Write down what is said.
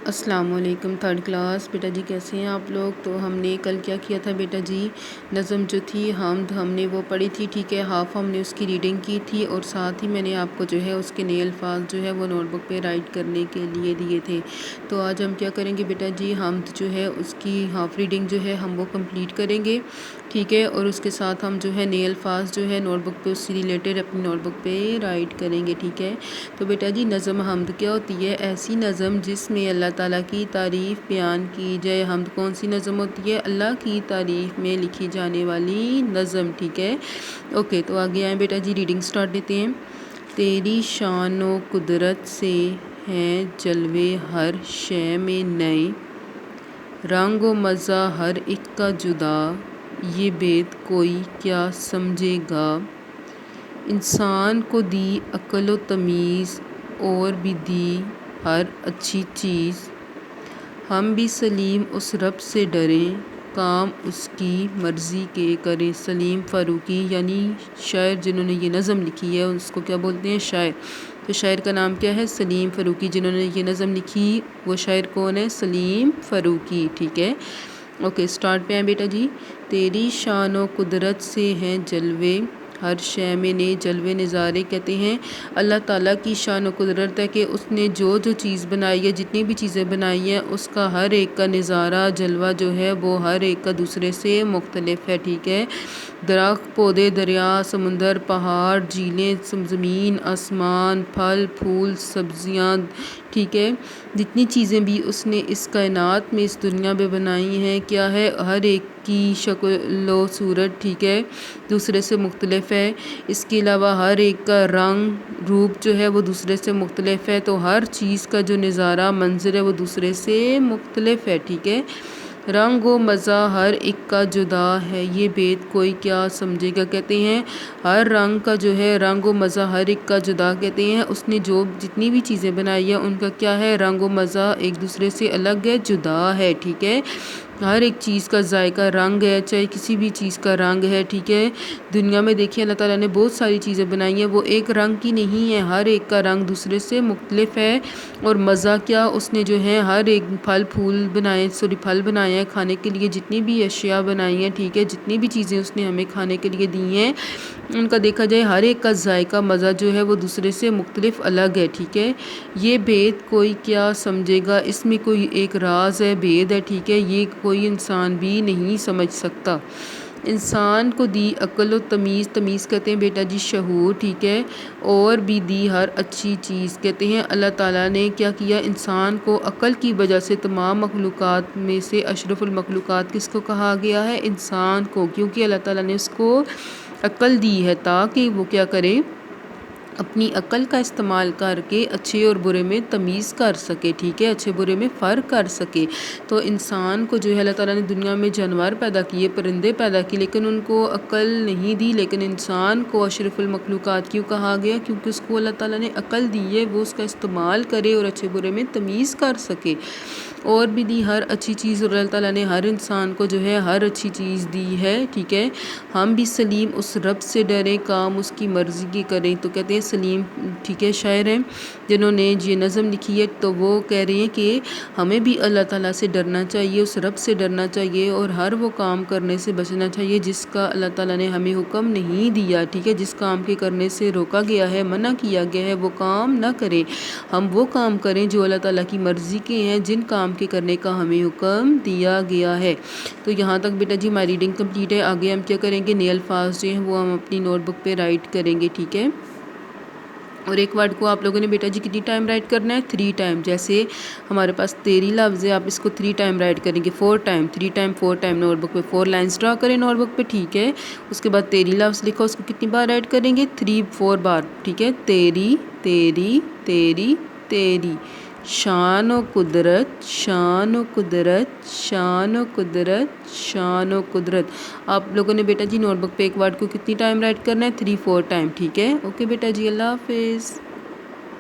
السلام علیکم third class بیٹا جی، کیسے ہیں آپ لوگ؟ تو ہم نے کل کیا کیا تھا بیٹا جی؟ نظم جو تھی ہم نے وہ پڑھی تھی، ٹھیک ہے، ہاف ہم نے اس کی ریڈنگ کی تھی، اور ساتھ ہی میں نے آپ کو جو ہے اس کے نئے الفاظ جو ہے وہ نوٹ بک پہ رائٹ کرنے کے لیے دیے تھے۔ تو آج ہم کیا کریں گے بیٹا جی؟ ہم جو ہے اس کی ہاف ریڈنگ جو ہے ہم وہ کمپلیٹ کریں گے، ٹھیک ہے، اور اس کے ساتھ ہم جو ہے نئے الفاظ جو ہے نوٹ بک پہ اس سے ریلیٹڈ اپنی نوٹ بک پہ رائٹ کریں گے، ٹھیک ہے۔ تو بیٹا جی نظم حمد کیا ہوتی ہے؟ ایسی نظم جس میں اللہ تعالیٰ کی تعریف بیان کی جائے۔ حمد کون سی نظم ہوتی ہے؟ اللہ کی تعریف میں لکھی جانے والی نظم، ٹھیک ہے۔ اوکے، تو آگے آئیں بیٹا جی، ریڈنگ سٹارٹ دیتے ہیں۔ تیری شان و قدرت سے ہیں جلوے ہر شے میں نئے، رنگ و مزہ ہر ایک کا جدا، یہ بید کوئی کیا سمجھے گا۔ انسان کو دی عقل و تمیز اور بھی دی ہر اچھی چیز، ہم بھی سلیم اس رب سے ڈریں کام اس کی مرضی کے کریں۔ سلیم فاروقی یعنی شاعر جنہوں نے یہ نظم لکھی ہے اس کو کیا بولتے ہیں؟ شاعر۔ تو شاعر کا نام کیا ہے؟ سلیم فاروقی۔ جنہوں نے یہ نظم لکھی وہ شاعر کون ہے؟ سلیم فاروقی، ٹھیک ہے۔ اوکے، سٹارٹ پہ آئیں بیٹا جی۔ تیری شان و قدرت سے ہیں جلوے ہر شے میں نے، جلوے نظارے کہتے ہیں اللہ تعالیٰ کی شان و قدرت ہے کہ اس نے جو چیز بنائی ہے، جتنی بھی چیزیں بنائی ہیں، اس کا ہر ایک کا نظارہ جلوہ جو ہے وہ ہر ایک کا دوسرے سے مختلف ہے، ٹھیک ہے۔ درخت، پودے، دریا، سمندر، پہاڑ، جھیلیں، زمین، آسمان، پھل پھول، سبزیاں، ٹھیک ہے، جتنی چیزیں بھی اس نے اس کائنات میں اس دنیا میں بنائی ہیں، کیا ہے، ہر ایک کی شکل و صورت، ٹھیک ہے، دوسرے سے مختلف ہے۔ اس کے علاوہ ہر ایک کا رنگ روپ جو ہے وہ دوسرے سے مختلف ہے، تو ہر چیز کا جو نظارہ منظر ہے وہ دوسرے سے مختلف ہے، ٹھیک ہے۔ رنگ و مزہ ہر ایک کا جدا ہے، یہ بید کوئی کیا سمجھے گا، کہتے ہیں ہر رنگ کا جو ہے رنگ و مزہ ہر ایک کا جدا، کہتے ہیں اس نے جو جتنی بھی چیزیں بنائی ہیں ان کا کیا ہے، رنگ و مزہ ایک دوسرے سے الگ ہے، جدا ہے، ٹھیک ہے۔ ہر ایک چیز کا ذائقہ رنگ ہے، چاہے کسی بھی چیز کا رنگ ہے، ٹھیک ہے۔ دنیا میں دیکھیں اللہ تعالیٰ نے بہت ساری چیزیں بنائی ہیں، وہ ایک رنگ کی نہیں ہے، ہر ایک کا رنگ دوسرے سے مختلف ہے۔ اور مزہ کیا، اس نے جو ہے ہر ایک پھل بنائے ہیں کھانے کے لیے، جتنی بھی اشیاء بنائی ہیں، ٹھیک ہے، جتنی بھی چیزیں اس نے ہمیں کھانے کے لیے دی ہیں، ان کا دیکھا جائے ہر ایک کا ذائقہ مزہ جو ہے وہ دوسرے سے مختلف الگ ہے، ٹھیک ہے۔ یہ بید کوئی کیا سمجھے گا، اس میں کوئی ایک راز ہے، بید ہے، ٹھیک ہے، یہ کوئی انسان بھی نہیں سمجھ سکتا۔ انسان کو دی عقل و تمیز، تمیز کہتے ہیں بیٹا جی شعور، ٹھیک ہے، اور بھی دی ہر اچھی چیز، کہتے ہیں اللہ تعالیٰ نے کیا کیا، انسان کو عقل کی وجہ سے تمام مخلوقات میں سے اشرف المخلوقات کس کو کہا گیا ہے؟ انسان کو، کیونکہ اللہ تعالیٰ نے اس کو عقل دی ہے تاکہ وہ کیا کرے، اپنی عقل کا استعمال کر کے اچھے اور برے میں تمیز کر سکے، ٹھیک ہے، اچھے برے میں فرق کر سکے۔ تو انسان کو جو ہے اللہ تعالیٰ نے دنیا میں جانور پیدا کیے، پرندے پیدا کیے، لیکن ان کو عقل نہیں دی، لیکن انسان کو اشرف المخلوقات کیوں کہا گیا؟ کیونکہ اس کو اللہ تعالیٰ نے عقل دی ہے، وہ اس کا استعمال کرے اور اچھے برے میں تمیز کر سکے۔ اور بھی دی ہر اچھی چیز، اور اللہ تعالیٰ نے ہر انسان کو جو ہے ہر اچھی چیز دی ہے، ٹھیک ہے۔ ہم بھی سلیم اس رب سے ڈریں کام اس کی مرضی کی کریں، تو کہتے ہیں سلیم، ٹھیک ہے، شاعر ہیں جنہوں نے یہ نظم لکھی ہے، تو وہ کہہ رہے ہیں کہ ہمیں بھی اللہ تعالیٰ سے ڈرنا چاہیے، اس رب سے ڈرنا چاہیے، اور ہر وہ کام کرنے سے بچنا چاہیے جس کا اللہ تعالیٰ نے ہمیں حکم نہیں دیا، ٹھیک ہے، جس کام کے کرنے سے روکا گیا ہے، منع کیا گیا ہے، وہ کام نہ کریں، ہم وہ کام کریں جو اللہ تعالیٰ کی مرضی کے ہیں، جن کام کے کرنے کا ہمیں حکم دیا گیا ہے۔ تو یہاں تک بیٹا جی ہماری ریڈنگ کمپلیٹ ہے۔ آگے ہم کیا کریں گے، نئے الفاظ جو ہیں وہ ہم اپنی نوٹ بک پہ رائٹ کریں گے، ٹھیک ہے۔ اور ایک ورڈ کو آپ لوگوں نے بیٹا جی کتنی ٹائم رائٹ کرنا ہے؟ 3 ٹائم۔ جیسے ہمارے پاس تیری لفظ ہے، آپ اس کو 3 ٹائم رائٹ کریں گے، 4 time, 3 time 4 time, note book پہ 4 لائنس ڈرا کریں نوٹ بک پہ، ٹھیک ہے۔ اس کے بعد تیری لفظ لکھو، اس کو کتنی بار رائٹ کریں گے؟ 4 بار، ٹھیک ہے۔ تیری تیری تیری تیری، شان و قدرت شان و قدرت شان و قدرت شان و قدرت۔ آپ لوگوں نے بیٹا جی نوٹ بک پہ ایک ورڈ کو کتنی ٹائم رائٹ کرنا ہے؟ 3 4 ٹائم، ٹھیک ہے۔ اوکے بیٹا جی، اللہ حافظ۔